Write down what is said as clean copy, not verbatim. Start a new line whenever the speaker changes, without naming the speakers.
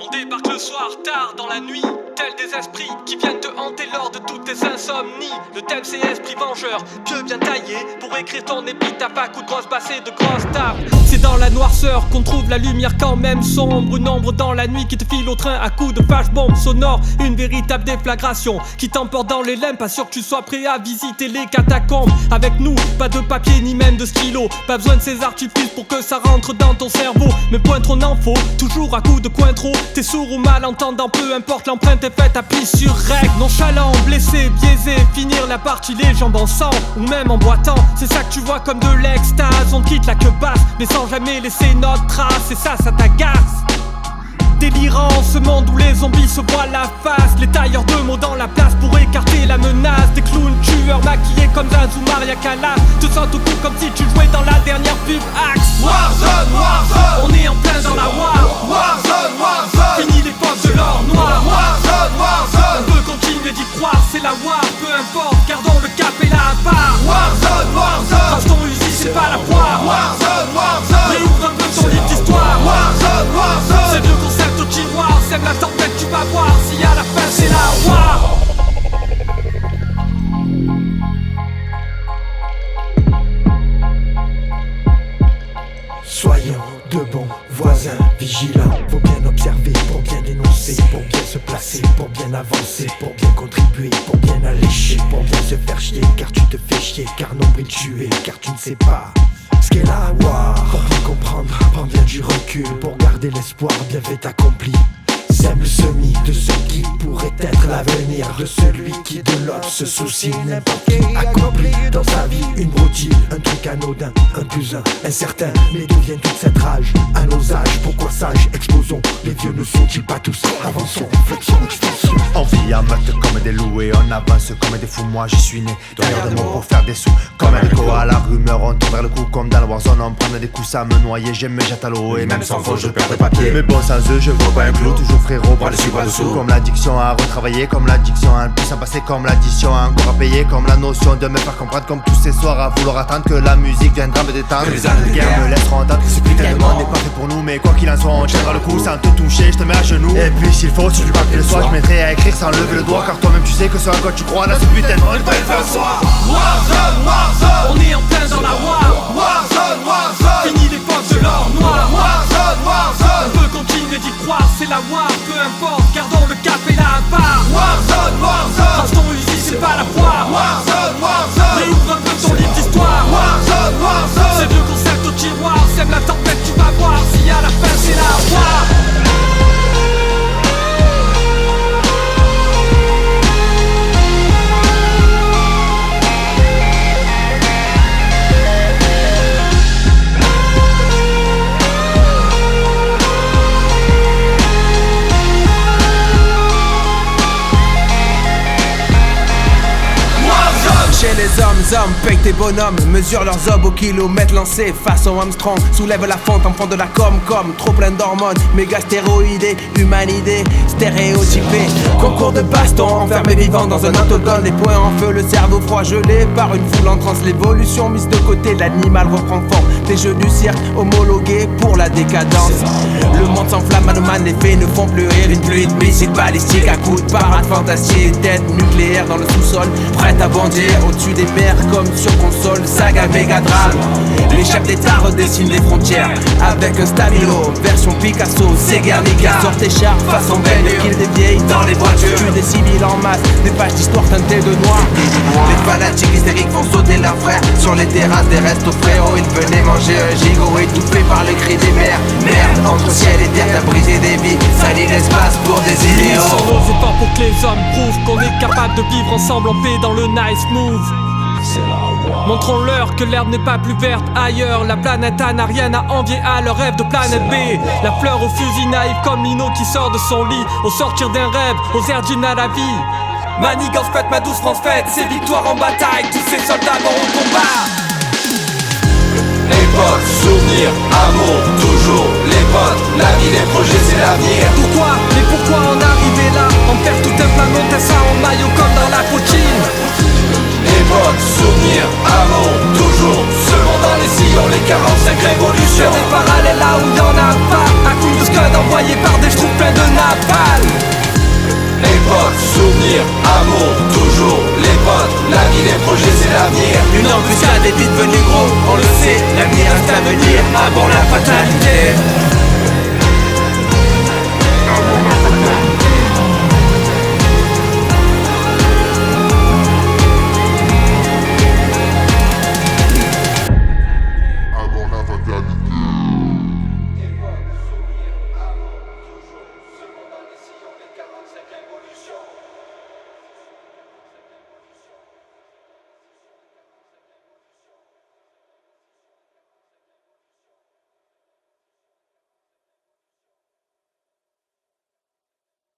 On débarque le soir tard dans la nuit, tels des esprits qui viennent te hanter lors de toutes tes insomnies. Le thème c'est esprit vengeur, pieux bien taillé pour écrire ton épitaphe à coups de grosses basses et de grosses tapes. C'est dans la noirceur qu'on trouve la lumière quand même sombre, une ombre dans la nuit qui te file au train à coups de flash-bombe sonore. Une véritable déflagration qui t'emporte dans les limbes, pas sûr que tu sois prêt à visiter les catacombes. Avec nous, pas de papier ni même de stylo, pas besoin de ces artifices pour que ça rentre dans ton cerveau. Mais point trop n'en faut, toujours à coups de coin trop. T'es sourd ou malentendant, peu importe l'empreinte est faite, appuie sur règle. Nonchalant, blessé, biaisé, finir la partie les jambes en sang ou même en boitant. C'est ça que tu vois comme de l'extase, on quitte la queue basse mais sans jamais laisser notre trace. Et ça t'agace. Délirant, ce monde où les zombies se voient la face. Les tailleurs de mots dans la place pour écarter la menace. Des clowns tueurs maquillés comme Zazou Maria Callas te sentent au cou comme si tu jouais dans la dernière pub Axe.
Warzone, Warzone,
on est en plein dans la war.
Warzone, Warzone,
fini l'époque de l'or noir.
Warzone, Warzone,
on peut continuer d'y croire, c'est la war, peu importe, gardons le cap et la barre.
Warzone, Warzone,
range ton Uzi, c'est pas la poire.
Warzone, Warzone,
réouvre un peu ton livre d'histoire.
Warzone, Warzone,
c'est vieux concept au tiroir, sème la tempête, tu vas voir, si à la fin c'est la war.
Soyons de bons voisins, vigilants. Faut bien observer pour bien dénoncer, pour bien se placer, pour bien avancer, pour bien contribuer, pour bien allécher, pour bien se faire chier, car tu te fais chier, car nombril tué, car tu ne sais pas ce qu'est la war. Pour bien comprendre, prends bien du recul, pour garder l'espoir bien fait accompli. Sème le semis de ce qui pourrait être l'avenir de celui qui de l'autre se soucie. N'importe qui accomplit dans sa vie une broutille, un truc anodin, un plus un, incertain. Mais d'où vient toute cette rage à nos âges? Pourquoi sages? Exposons, les vieux ne sont-ils pas tous? Avançons, flexion, extension.
On vit en meute comme des loups et on avance comme des fous. Moi j'y suis né, derrière des mots pour faire des sous. Comme un écho à la rumeur, on tourne vers le coup. Comme dans le Warzone, on prend des coups, ça me noyer. Je me jette à l'eau et même sans faux je perds des papiers. Mais bon, sans eux je vois pas un clou, toujours frérot, bras dessus, bras dessous. Comme l'addiction à retravailler, comme l'addiction à un plus à passer, comme l'addition à encore à payer, comme la notion de me faire comprendre, comme tous ces soirs à vouloir attendre que la musique viendra me détendre. Que les années de guerre me laisseront entendre que ce putain de monde n'est pas fait pour nous. Mais quoi qu'il en soit, on tiendra le coup sans te toucher, je te mets à genoux. Et puis s'il faut, sur du papier le soir, je mettrai à écrire sans lever le doigt, car toi-même tu sais que ce à quoi tu crois, là ce putain de monde peut le faire soir.
Warzone, Warzone,
on est en plein dans la war.
Warzone, Warzone,
fini l'époque de l'or noir.
Warzone, Warzone,
on peut continuer d'y croire, c'est la war, peu importe, gardons le cap et la barre.
Warzone, Warzone,
range ton Uzi, c'est pas la poire.
Warzone, Warzone,
réouvre un peu ton livre d'histoire.
Warzone, Warzone,
c'est vieux concept au tiroir, sème la tempête, tu vas voir, si à la fin c'est la war.
Chez les hommes, paye tes bonhommes, mesure leurs obs au kilomètre lancé façon Armstrong, soulève la fonte en fond de la com, trop plein d'hormones, méga stéroïdés, humanité, stéréotypé, concours de baston, enfermé vivant dans un octogone, les poings en feu, le cerveau froid gelé par une foule en transe, l'évolution mise de côté, l'animal reprend forme, des jeux du cirque homologués pour la décadence, le monde s'enflamme, Anoman, les faits ne font plus rire, une pluie de missiles balistiques à coups de parade fantastique, tête nucléaire dans le sous-sol, prête à bondir au-dessus des mers comme sur console, saga Megadrame. Les chefs d'état redessinent les frontières avec un stabilo, version Picasso, c'est Guernica. Sort tes chars façon belle, kill des vieilles dans les voitures, tue des civils en masse, des pages d'histoire teintées de noir. Les fanatiques hystériques font sauter leurs frères sur les terrasses des restos frérot. Ils venaient manger un gigot étouffé par les cris des mers. Merde, entre ciel et terre, t'as brisé des vies, sali l'espace pour des idéaux.
Sur nos efforts pour que les hommes prouvent qu'on est capable de vivre ensemble en paix dans le nice move. Montrons-leur que l'herbe n'est pas plus verte ailleurs. La planète A n'a rien à envier à leur rêve de planète B. La fleur au fusil naïf comme Lino qui sort de son lit au sortir d'un rêve, aux airs d'une à la vie. Manigance fête, ma douce France fête, c'est victoire en bataille, tous ces soldats vont au combat.
Époque, souvenir, amour, toujours les potes, la vie, les projets, c'est l'avenir.
Pourquoi, mais pourquoi en arriver là? En faire tout un plan, monter ça en maillot comme dans la poutine.
Époque, souvenir, amour, toujours seulement dans les sillons, les 45 révolutions.
Des parallèles là où y'en a pas, à coups de scud envoyés par des trous pleins de
souvenirs, amour, toujours les potes, la vie, les projets, c'est l'avenir.
Une embuscade est vite devenue gros, on le sait, l'avenir reste à venir avant la fatalité.